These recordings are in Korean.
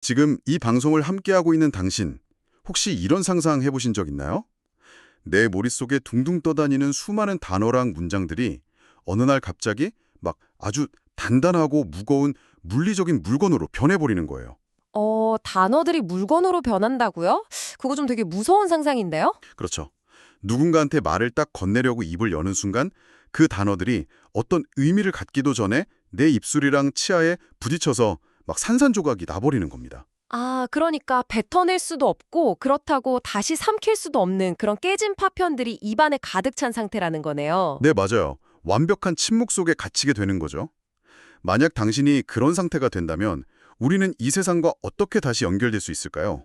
지금 이 방송을 함께하고 있는 당신, 혹시 이런 상상 해보신 적 있나요? 내 머릿속에 둥둥 떠다니는 수많은 단어랑 문장들이 어느 날 갑자기 막 아주 단단하고 무거운 물리적인 물건으로 변해버리는 거예요. 단어들이 물건으로 변한다고요? 그거 좀 되게 무서운 상상인데요? 그렇죠. 누군가한테 말을 딱 건네려고 입을 여는 순간 그 단어들이 어떤 의미를 갖기도 전에 내 입술이랑 치아에 부딪혀서 막 산산조각이 나버리는 겁니다. 아, 그러니까 뱉어낼 수도 없고 그렇다고 다시 삼킬 수도 없는 그런 깨진 파편들이 입안에 가득 찬 상태라는 거네요. 네, 맞아요. 완벽한 침묵 속에 갇히게 되는 거죠. 만약 당신이 그런 상태가 된다면 우리는 이 세상과 어떻게 다시 연결될 수 있을까요?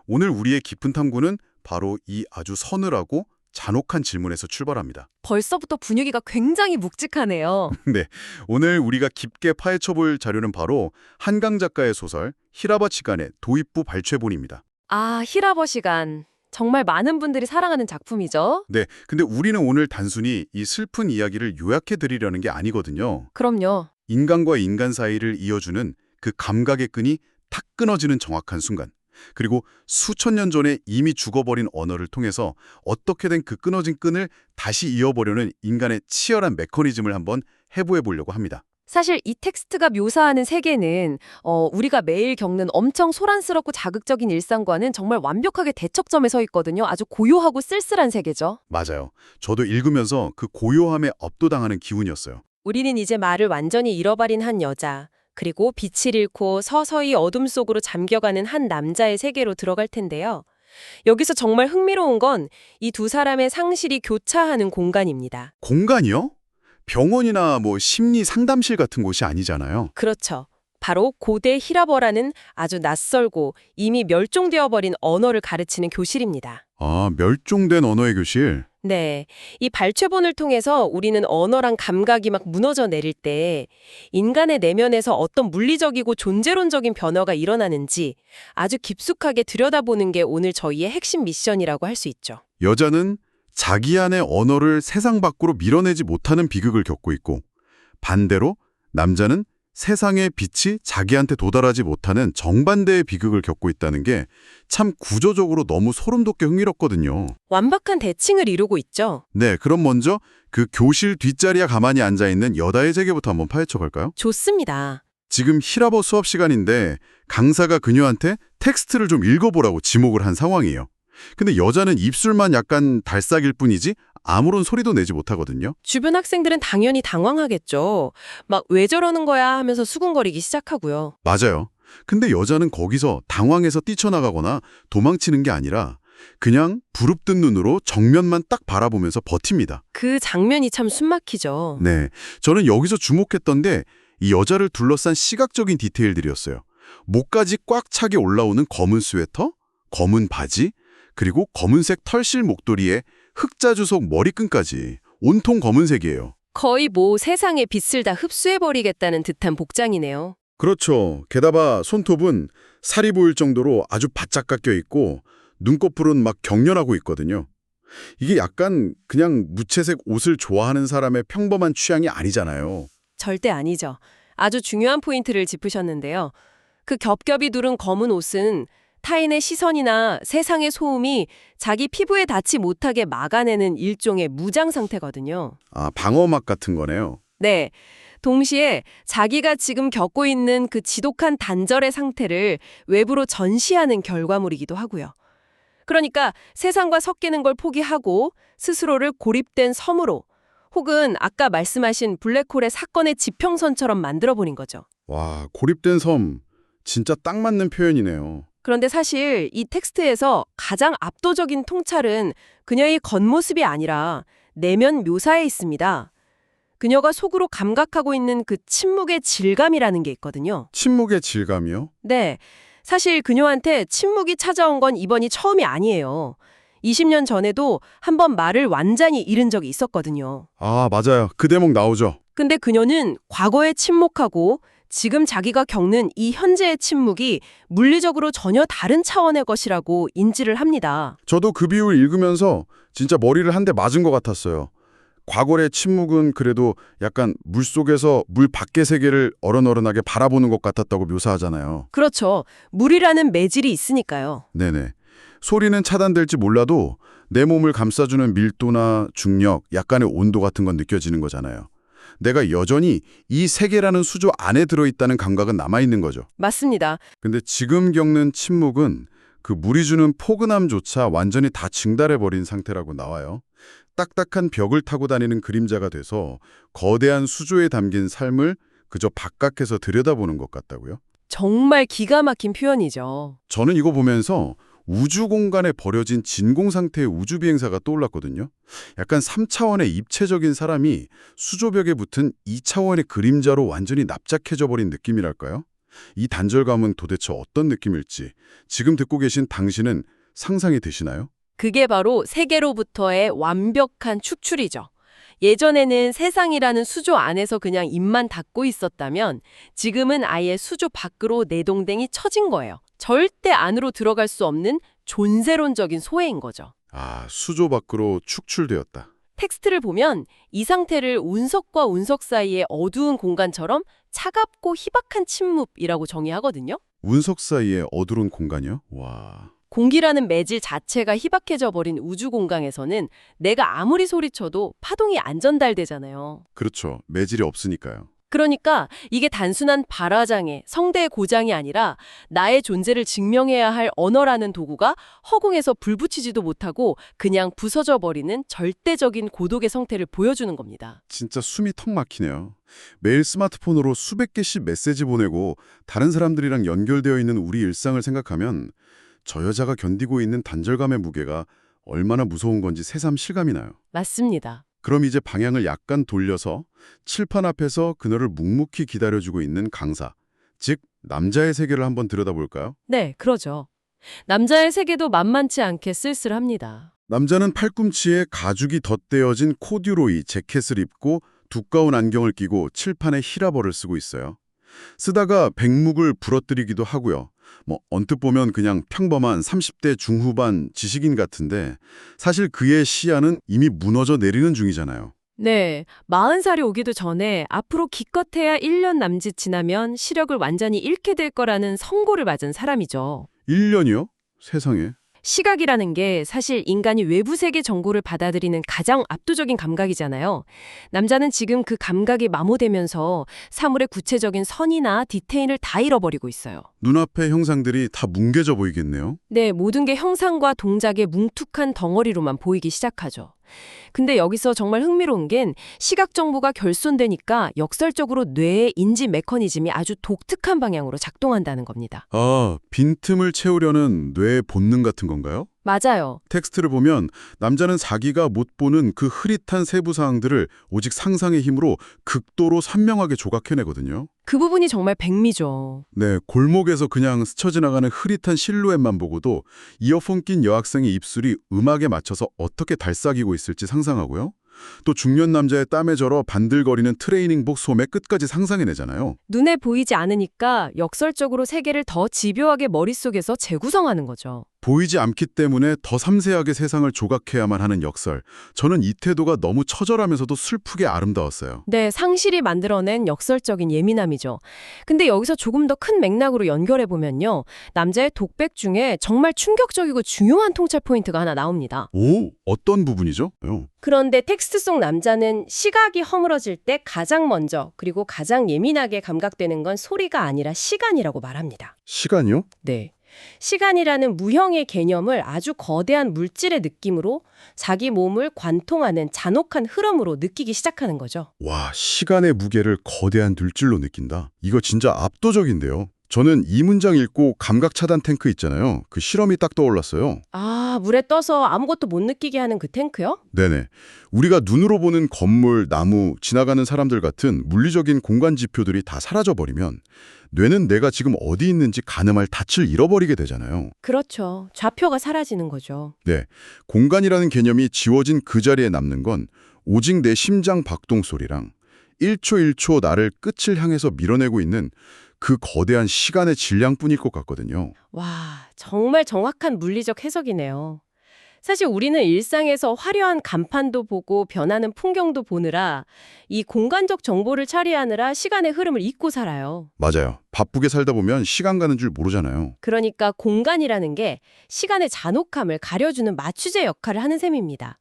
오늘 우리의 깊은 탐구는 바로 이 아주 서늘하고 잔혹한 질문에서 출발합니다. 벌써부터 분위기가 굉장히 묵직하네요. 네, 오늘 우리가 깊게 파헤쳐볼 자료는 바로 한강 작가의 소설 히라바치간의 도입부 발췌본입니다. 아, 히라버 시간. 정말 많은 분들이 사랑하는 작품이죠. 네, 근데 우리는 오늘 단순히 이 슬픈 이야기를 요약해 드리려는 게 아니거든요. 그럼요. 인간과 인간 사이를 이어주는 그 감각의 끈이 탁 끊어지는 정확한 순간, 그리고 수천 년 전에 이미 죽어버린 언어를 통해서 어떻게든 그 끊어진 끈을 다시 이어보려는 인간의 치열한 메커니즘을 한번 해부해 보려고 합니다. 사실 이 텍스트가 묘사하는 세계는 우리가 매일 겪는 엄청 소란스럽고 자극적인 일상과는 정말 완벽하게 대척점에 서 있거든요. 아주 고요하고 쓸쓸한 세계죠. 맞아요. 저도 읽으면서 그 고요함에 압도당하는 기운이었어요. 우리는 이제 말을 완전히 잃어버린 한 여자, 그리고 빛을 잃고 서서히 어둠 속으로 잠겨가는 한 남자의 세계로 들어갈 텐데요. 여기서 정말 흥미로운 건 이 두 사람의 상실이 교차하는 공간입니다. 공간이요? 병원이나 뭐 심리 상담실 같은 곳이 아니잖아요. 그렇죠. 바로 고대 히라버라는 아주 낯설고 이미 멸종되어버린 언어를 가르치는 교실입니다. 아, 멸종된 언어의 교실. 네, 이 발췌본을 통해서 우리는 언어랑 감각이 막 무너져 내릴 때 인간의 내면에서 어떤 물리적이고 존재론적인 변화가 일어나는지 아주 깊숙하게 들여다보는 게 오늘 저희의 핵심 미션이라고 할 수 있죠. 여자는 자기 안의 언어를 세상 밖으로 밀어내지 못하는 비극을 겪고 있고, 반대로 남자는 세상의 빛이 자기한테 도달하지 못하는 정반대의 비극을 겪고 있다는 게 참 구조적으로 너무 소름 돋게 흥미롭거든요. 완벽한 대칭을 이루고 있죠. 네, 그럼 먼저 그 교실 뒷자리에 가만히 앉아있는 여자의 세계부터 한번 파헤쳐 볼까요? 좋습니다. 지금 히라버 수업 시간인데 강사가 그녀한테 텍스트를 좀 읽어보라고 지목을 한 상황이에요. 근데 여자는 입술만 약간 달싹일 뿐이지 아무런 소리도 내지 못하거든요. 주변 학생들은 당연히 당황하겠죠. 막 왜 저러는 거야 하면서 수군거리기 시작하고요. 맞아요. 근데 여자는 거기서 당황해서 뛰쳐나가거나 도망치는 게 아니라 그냥 부릅뜬 눈으로 정면만 딱 바라보면서 버팁니다. 그 장면이 참 숨막히죠. 네, 저는 여기서 주목했던 게 이 여자를 둘러싼 시각적인 디테일들이었어요. 목까지 꽉 차게 올라오는 검은 스웨터, 검은 바지, 그리고 검은색 털실 목도리에 흑자주석 머리끈까지 온통 검은색이에요. 거의 뭐 세상의 빛을 다 흡수해버리겠다는 듯한 복장이네요. 그렇죠. 게다가 손톱은 살이 보일 정도로 아주 바짝 깎여 있고 눈꺼풀은 막 경련하고 있거든요. 이게 약간 그냥 무채색 옷을 좋아하는 사람의 평범한 취향이 아니잖아요. 절대 아니죠. 아주 중요한 포인트를 짚으셨는데요. 그 겹겹이 두른 검은 옷은 타인의 시선이나 세상의 소음이 자기 피부에 닿지 못하게 막아내는 일종의 무장 상태거든요. 아, 방어막 같은 거네요. 네. 동시에 자기가 지금 겪고 있는 그 지독한 단절의 상태를 외부로 전시하는 결과물이기도 하고요. 그러니까 세상과 섞이는 걸 포기하고 스스로를 고립된 섬으로 혹은 아까 말씀하신 블랙홀의 사건의 지평선처럼 만들어버린 거죠. 와, 고립된 섬. 진짜 딱 맞는 표현이네요. 그런데 사실 이 텍스트에서 가장 압도적인 통찰은 그녀의 겉모습이 아니라 내면 묘사에 있습니다. 그녀가 속으로 감각하고 있는 그 침묵의 질감이라는 게 있거든요. 침묵의 질감이요? 네, 사실 그녀한테 침묵이 찾아온 건 이번이 처음이 아니에요. 20년 전에도 한번 말을 완전히 잃은 적이 있었거든요. 아, 맞아요. 그 대목 나오죠. 근데 그녀는 과거에 침묵하고 지금 자기가 겪는 이 현재의 침묵이 물리적으로 전혀 다른 차원의 것이라고 인지를 합니다. 저도 그 비율 읽으면서 진짜 머리를 한 대 맞은 것 같았어요. 과거의 침묵은 그래도 약간 물속에서 물 밖의 세계를 어른어른하게 바라보는 것 같았다고 묘사하잖아요. 그렇죠. 물이라는 매질이 있으니까요. 네네. 소리는 차단될지 몰라도 내 몸을 감싸주는 밀도나 중력, 약간의 온도 같은 건 느껴지는 거잖아요. 내가 여전히 이 세계라는 수조 안에 들어있다는 감각은 남아있는 거죠. 맞습니다. 근데 지금 겪는 침묵은 그 물이 주는 포근함조차 완전히 다 증달해버린 상태라고 나와요. 딱딱한 벽을 타고 다니는 그림자가 돼서 거대한 수조에 담긴 삶을 그저 바깥에서 들여다보는 것 같다고요? 정말 기가 막힌 표현이죠. 저는 이거 보면서 우주 공간에 버려진 진공 상태의 우주 비행사가 떠올랐거든요. 약간 3차원의 입체적인 사람이 수조벽에 붙은 2차원의 그림자로 완전히 납작해져 버린 느낌이랄까요? 이 단절감은 도대체 어떤 느낌일지 지금 듣고 계신 당신은 상상이 되시나요? 그게 바로 세계로부터의 완벽한 축출이죠. 예전에는 세상이라는 수조 안에서 그냥 입만 닫고 있었다면 지금은 아예 수조 밖으로 내동댕이 쳐진 거예요. 절대 안으로 들어갈 수 없는 존재론적인 소외인 거죠. 아, 수조 밖으로 축출되었다. 텍스트를 보면 이 상태를 운석과 운석 사이의 어두운 공간처럼 차갑고 희박한 침묵이라고 정의하거든요. 운석 사이에 어두운 공간이요? 와... 공기라는 매질 자체가 희박해져 버린 우주 공간에서는 내가 아무리 소리쳐도 파동이 안 전달되잖아요. 그렇죠. 매질이 없으니까요. 그러니까 이게 단순한 발화장애, 성대의 고장이 아니라 나의 존재를 증명해야 할 언어라는 도구가 허공에서 불 붙이지도 못하고 그냥 부서져 버리는 절대적인 고독의 상태를 보여주는 겁니다. 진짜 숨이 턱 막히네요. 매일 스마트폰으로 수백 개씩 메시지 보내고 다른 사람들이랑 연결되어 있는 우리 일상을 생각하면 저 여자가 견디고 있는 단절감의 무게가 얼마나 무서운 건지 새삼 실감이 나요. 맞습니다. 그럼 이제 방향을 약간 돌려서 칠판 앞에서 그녀를 묵묵히 기다려주고 있는 강사, 즉 남자의 세계를 한번 들여다볼까요? 네, 그러죠. 남자의 세계도 만만치 않게 쓸쓸합니다. 남자는 팔꿈치에 가죽이 덧대어진 코듀로이 재킷을 입고 두꺼운 안경을 끼고 칠판에 히라벌을 쓰고 있어요. 쓰다가 백묵을 부러뜨리기도 하고요. 언뜻 보면 그냥 평범한 30대 중후반 지식인 같은데 사실 그의 시야는 이미 무너져 내리는 중이잖아요. 네, 40살이 오기도 전에 앞으로 기껏해야 1년 남짓 지나면 시력을 완전히 잃게 될 거라는 선고를 맞은 사람이죠. 1년이요? 세상에. 시각이라는 게 사실 인간이 외부 세계 정보를 받아들이는 가장 압도적인 감각이잖아요. 남자는 지금 그 감각이 마모되면서 사물의 구체적인 선이나 디테일을 다 잃어버리고 있어요. 눈앞의 형상들이 다 뭉개져 보이겠네요. 네, 모든 게 형상과 동작의 뭉툭한 덩어리로만 보이기 시작하죠. 근데 여기서 정말 흥미로운 게 시각 정보가 결손되니까 역설적으로 뇌의 인지 메커니즘이 아주 독특한 방향으로 작동한다는 겁니다. 아, 빈틈을 채우려는 뇌의 본능 같은 건가요? 맞아요. 텍스트를 보면 남자는 자기가 못 보는 그 흐릿한 세부 사항들을 오직 상상의 힘으로 극도로 선명하게 조각해내거든요. 그 부분이 정말 백미죠. 네, 골목에서 그냥 스쳐 지나가는 흐릿한 실루엣만 보고도 이어폰 낀 여학생의 입술이 음악에 맞춰서 어떻게 달싹이고 있을지 상상하고요. 또 중년 남자의 땀에 절어 반들거리는 트레이닝복 소매 끝까지 상상해내잖아요. 눈에 보이지 않으니까 역설적으로 세계를 더 집요하게 머릿속에서 재구성하는 거죠. 보이지 않기 때문에 더 섬세하게 세상을 조각해야만 하는 역설. 저는 이 태도가 너무 처절하면서도 슬프게 아름다웠어요. 네, 상실이 만들어낸 역설적인 예민함이죠. 근데 여기서 조금 더 큰 맥락으로 연결해 보면요. 남자의 독백 중에 정말 충격적이고 중요한 통찰 포인트가 하나 나옵니다. 오, 어떤 부분이죠? 그런데 텍스트 속 남자는 시각이 허물어질 때 가장 먼저 그리고 가장 예민하게 감각되는 건 소리가 아니라 시간이라고 말합니다. 시간이요? 네. 시간이라는 무형의 개념을 아주 거대한 물질의 느낌으로 자기 몸을 관통하는 잔혹한 흐름으로 느끼기 시작하는 거죠. 와, 시간의 무게를 거대한 들줄로 느낀다. 이거 진짜 압도적인데요. 저는 이 문장 읽고 감각 차단 탱크 있잖아요. 그 실험이 딱 떠올랐어요. 아, 물에 떠서 아무것도 못 느끼게 하는 그 탱크요? 네네. 우리가 눈으로 보는 건물, 나무, 지나가는 사람들 같은 물리적인 공간 지표들이 다 사라져버리면 뇌는 내가 지금 어디 있는지 가늠할 닻을 잃어버리게 되잖아요. 그렇죠. 좌표가 사라지는 거죠. 네. 공간이라는 개념이 지워진 그 자리에 남는 건 오직 내 심장 박동 소리랑 1초 1초 나를 끝을 향해서 밀어내고 있는 그 거대한 시간의 질량뿐일 것 같거든요. 와, 정말 정확한 물리적 해석이네요. 사실 우리는 일상에서 화려한 간판도 보고 변하는 풍경도 보느라 이 공간적 정보를 처리하느라 시간의 흐름을 잊고 살아요. 맞아요. 바쁘게 살다 보면 시간 가는 줄 모르잖아요. 그러니까 공간이라는 게 시간의 잔혹함을 가려주는 마취제 역할을 하는 셈입니다.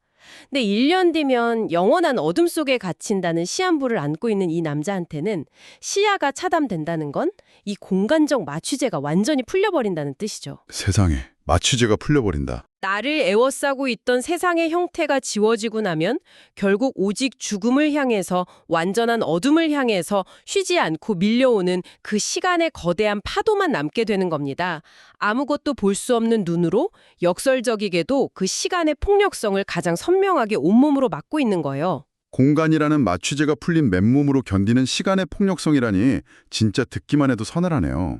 근데 1년 뒤면 영원한 어둠 속에 갇힌다는 시한부를 안고 있는 이 남자한테는 시야가 차단된다는 건 이 공간적 마취제가 완전히 풀려버린다는 뜻이죠. 세상에, 마취제가 풀려버린다. 나를 에워싸고 있던 세상의 형태가 지워지고 나면 결국 오직 죽음을 향해서 완전한 어둠을 향해서 쉬지 않고 밀려오는 그 시간의 거대한 파도만 남게 되는 겁니다. 아무것도 볼 수 없는 눈으로 역설적이게도 그 시간의 폭력성을 가장 선명하게 온몸으로 맞고 있는 거예요. 공간이라는 마취제가 풀린 맨몸으로 견디는 시간의 폭력성이라니 진짜 듣기만 해도 서늘하네요.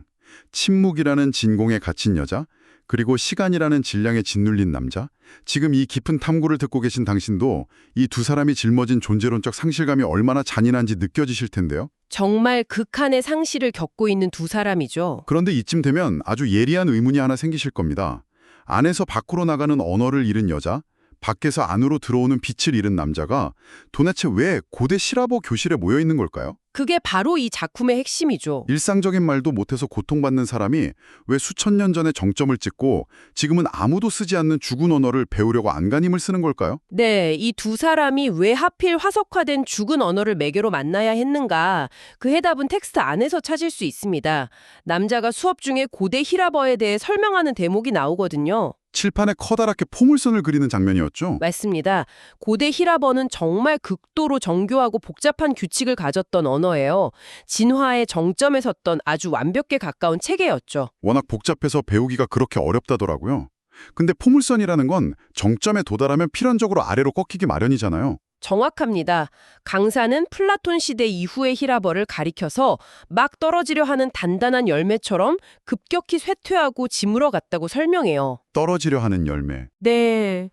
침묵이라는 진공에 갇힌 여자, 그리고 시간이라는 질량에 짓눌린 남자. 지금 이 깊은 탐구를 듣고 계신 당신도 이 두 사람이 짊어진 존재론적 상실감이 얼마나 잔인한지 느껴지실 텐데요. 정말 극한의 상실을 겪고 있는 두 사람이죠. 그런데 이쯤 되면 아주 예리한 의문이 하나 생기실 겁니다. 안에서 밖으로 나가는 언어를 잃은 여자, 밖에서 안으로 들어오는 빛을 잃은 남자가 도대체 왜 고대 시라버 교실에 모여 있는 걸까요? 그게 바로 이 작품의 핵심이죠. 일상적인 말도 못해서 고통받는 사람이 왜 수천 년 전에 정점을 찍고 지금은 아무도 쓰지 않는 죽은 언어를 배우려고 안간힘을 쓰는 걸까요? 네, 이 두 사람이 왜 하필 화석화된 죽은 언어를 매개로 만나야 했는가? 그 해답은 텍스트 안에서 찾을 수 있습니다. 남자가 수업 중에 고대 히라버에 대해 설명하는 대목이 나오거든요. 칠판에 커다랗게 포물선을 그리는 장면이었죠. 맞습니다. 고대 히라버는 정말 극도로 정교하고 복잡한 규칙을 가졌던 언어예요. 진화의 정점에 섰던 아주 완벽에 가까운 체계였죠. 워낙 복잡해서 배우기가 그렇게 어렵다더라고요. 근데 포물선이라는 건 정점에 도달하면 필연적으로 아래로 꺾이기 마련이잖아요. 정확합니다. 강사는 플라톤 시대 이후의 히라버를 가리켜서 막 떨어지려 하는 단단한 열매처럼 급격히 쇠퇴하고 지물어 갔다고 설명해요. 떨어지려 하는 열매. 네.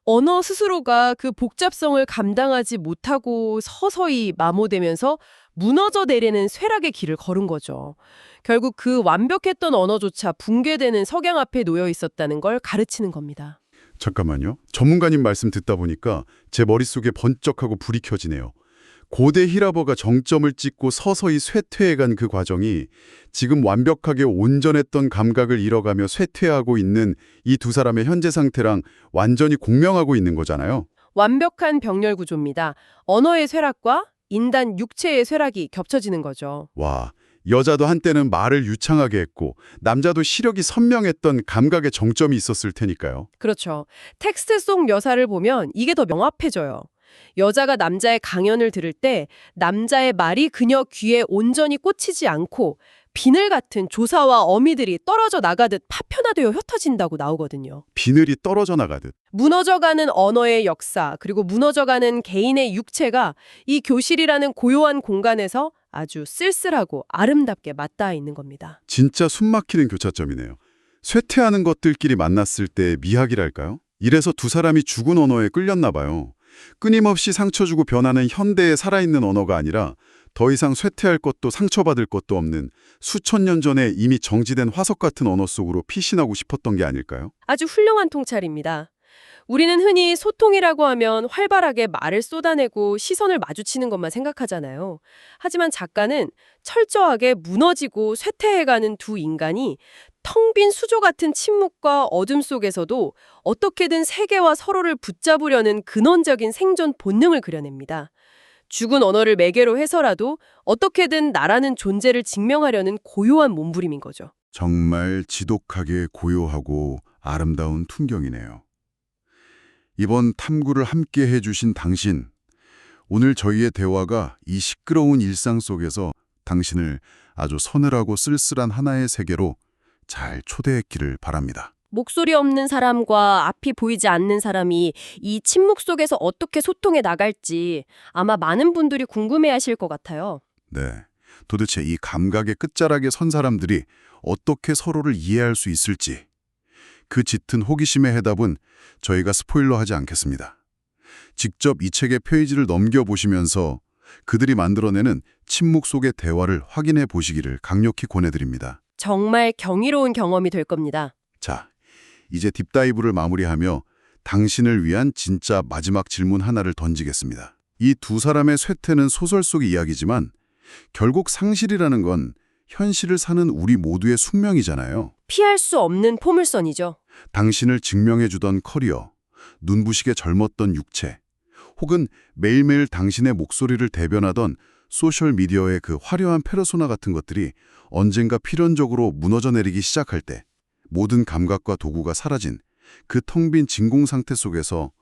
언어 스스로가 그 복잡성을 감당하지 못하고 서서히 마모되면서 무너져 내리는 쇠락의 길을 걸은 거죠. 결국 그 완벽했던 언어조차 붕괴되는 석양 앞에 놓여 있었다는 걸 가르치는 겁니다. 잠깐만요. 전문가님 말씀 듣다 보니까 제 머릿속에 번쩍하고 불이 켜지네요. 고대 히라버가 정점을 찍고 서서히 쇠퇴해간 그 과정이 지금 완벽하게 온전했던 감각을 잃어가며 쇠퇴하고 있는 이 두 사람의 현재 상태랑 완전히 공명하고 있는 거잖아요. 완벽한 병렬 구조입니다. 언어의 쇠락과 인간 육체의 쇠락이 겹쳐지는 거죠. 와, 여자도 한때는 말을 유창하게 했고 남자도 시력이 선명했던 감각의 정점이 있었을 테니까요. 그렇죠. 텍스트 속 묘사를 보면 이게 더 명확해져요. 여자가 남자의 강연을 들을 때 남자의 말이 그녀 귀에 온전히 꽂히지 않고 비늘 같은 조사와 어미들이 떨어져 나가듯 파편화되어 흩어진다고 나오거든요. 비늘이 떨어져 나가듯. 무너져가는 언어의 역사, 그리고 무너져가는 개인의 육체가 이 교실이라는 고요한 공간에서 아주 쓸쓸하고 아름답게 맞닿아 있는 겁니다. 진짜 숨막히는 교차점이네요. 쇠퇴하는 것들끼리 만났을 때의 미학이랄까요? 이래서 두 사람이 죽은 언어에 끌렸나 봐요. 끊임없이 상처 주고 변하는 현대의 살아있는 언어가 아니라 더 이상 쇠퇴할 것도 상처받을 것도 없는 수천 년 전에 이미 정지된 화석 같은 언어 속으로 피신하고 싶었던 게 아닐까요? 아주 훌륭한 통찰입니다. 우리는 흔히 소통이라고 하면 활발하게 말을 쏟아내고 시선을 마주치는 것만 생각하잖아요. 하지만 작가는 철저하게 무너지고 쇠퇴해가는 두 인간이 텅 빈 수조 같은 침묵과 어둠 속에서도 어떻게든 세계와 서로를 붙잡으려는 근원적인 생존 본능을 그려냅니다. 죽은 언어를 매개로 해서라도 어떻게든 나라는 존재를 증명하려는 고요한 몸부림인 거죠. 정말 지독하게 고요하고 아름다운 풍경이네요. 이번 탐구를 함께 해주신 당신, 오늘 저희의 대화가 이 시끄러운 일상 속에서 당신을 아주 서늘하고 쓸쓸한 하나의 세계로 잘 초대했기를 바랍니다. 목소리 없는 사람과 앞이 보이지 않는 사람이 이 침묵 속에서 어떻게 소통해 나갈지 아마 많은 분들이 궁금해하실 것 같아요. 네, 도대체 이 감각의 끝자락에 선 사람들이 어떻게 서로를 이해할 수 있을지 그 짙은 호기심의 해답은 저희가 스포일러하지 않겠습니다. 직접 이 책의 페이지를 넘겨보시면서 그들이 만들어내는 침묵 속의 대화를 확인해 보시기를 강력히 권해드립니다. 정말 경이로운 경험이 될 겁니다. 자, 이제 딥다이브를 마무리하며 당신을 위한 진짜 마지막 질문 하나를 던지겠습니다. 이 두 사람의 쇠퇴는 소설 속의 이야기지만 결국 상실이라는 건 현실을 사는 우리 모두의 숙명이잖아요. 피할 수 없는 포물선이죠. 당신을 증명해주던 커리어, 눈부시게 젊었던 육체, 혹은 매일매일 당신의 목소리를 대변하던 소셜미디어의 그 화려한 페르소나 같은 것들이 언젠가 필연적으로 무너져 내리기 시작할 때 모든 감각과 도구가 사라진 그 텅 빈 진공 상태 속에서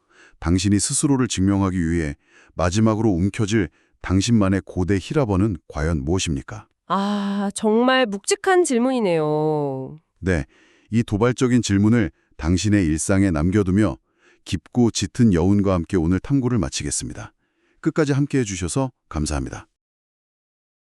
당신이 스스로를 증명하기 위해 마지막으로 움켜쥘 당신만의 고대 히라버는 과연 무엇입니까? 아, 정말 묵직한 질문이네요. 네, 이 도발적인 질문을 당신의 일상에 남겨두며 깊고 짙은 여운과 함께 오늘 탐구를 마치겠습니다. 끝까지 함께해 주셔서 감사합니다.